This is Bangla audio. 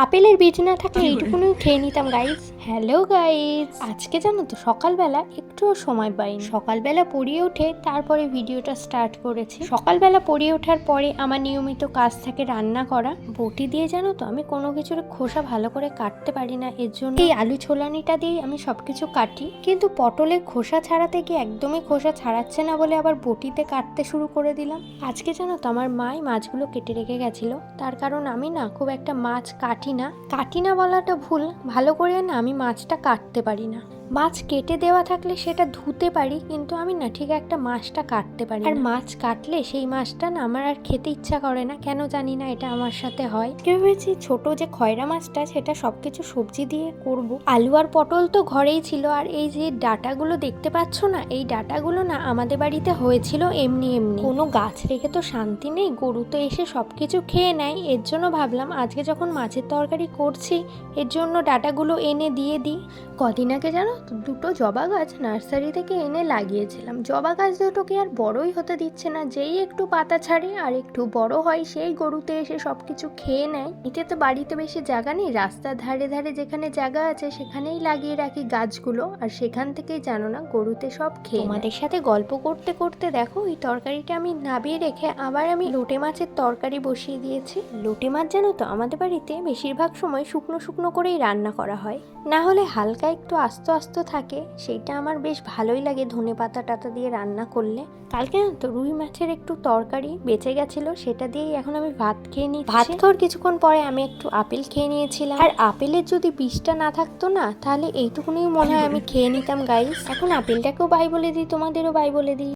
আপেলের বীজ না থাকলে এইটুকুনিও খেয়ে নিতাম গাইজ। হ্যালো গাইজ, আজকে জানো তো সকালবেলা একটুও সময় পাইনি। সকালবেলা পড়িয়ে উঠে তারপরে ভিডিওটা স্টার্ট করেছি। সকালবেলা পড়িয়ে ওঠার পরে আমার নিয়মিত কাজ থাকে রান্না করা। বটি দিয়ে জানো তো আমি কোনো কিছুর খোসা ভালো করে কাটতে পারি না, এর জন্য এই আলু ছোলানিটা দিয়েই আমি সবকিছু কাটি। কিন্তু পটলের খোসা ছাড়াতে গিয়ে একদমই খোসা ছাড়াচ্ছে না বলে আবার বটিতে কাটতে শুরু করে দিলাম। আজকে জানো তো আমার মাই মাছগুলো কেটে রেখে গেছিল, তার কারণ আমি না খুব একটা মাছ কাটি না বলাটা ভুল, ভালো করে না আমি মাছটা কাটতে পারি না। মাছ কেটে দেওয়া থাকলে সেটা ধুতে পারি, কিন্তু আমি না ঠিক একটা মাছটা কাটতে পারি। আর মাছ কাটলে সেই মাছটা না আমার আর খেতে ইচ্ছা করে না, কেন জানি না, এটা আমার সাথে হয়। ভেবেছি ছোট যে খয়রা মাছটা সেটা সবকিছু সবজি দিয়ে করব। আলু আর পটল তো ঘরেই ছিল, আর এই যে ডাটাগুলো দেখতে পাচ্ছ না, এই ডাটাগুলো না আমাদের বাড়িতে হয়েছিল এমনি এমনি, কোনো গাছ রেখে তো শান্তি নেই, গরু তো এসে সবকিছু খেয়ে নেয়। এর জন্য ভাবলাম আজকে যখন মাছের তরকারি করছি এর জন্য ডাটাগুলো এনে দিয়ে দিই। কদিন আগে জানো দুটো জবা গাছ নার্সারি থেকে এনে লাগিয়েছিলাম। জবা গাছ দুটোকে আর বড়ই হতে দিচ্ছে না, যেই একটু পাতা ছাড়ে আর একটু বড় হয় সেই গরুতে এসে সবকিছু খেয়ে নেয়। এতে তো বাড়িতে বেশি জায়গা নেই, রাস্তার ধারে ধারে যেখানে জায়গা আছে সেখানেই লাগিয়ে রাখি গাছগুলো, আর সেখান থেকেই জানো না গরুতে সব খেয়ে। তোমাদের সাথে গল্প করতে করতে দেখো এই তরকারিটা আমি নাবিয়ে রেখে আবার আমি লোটে মাছের তরকারি বসিয়ে দিয়েছি। লোটে মাছ জানো তো আমাদের বাড়িতে বেশিরভাগ সময় শুকনো শুকনো করেই রান্না করা হয়, না হলে হালকা একটু আস্ত আস্ত থাকে, সেইটা আমার বেশ ভালোই লাগে ধনে পাতা টাতা দিয়ে রান্না করলে। কালকে না তো রুই মাছের একটু তরকারি বেঁচে গেছিলো, সেটা দিয়েই এখন আমি ভাত খেয়ে নিই। ভাত খাওয়ার কিছুক্ষণ পরে আমি একটু আপেল খেয়ে নিয়েছিলাম, আর আপেলের যদি বীজটা না থাকতো না তাহলে এইটুকুনি মনে হয় আমি খেয়ে নিতাম গাইস। এখন আপেলটাকেও বাই বলে দিই, তোমাদেরও বাই বলে দিই।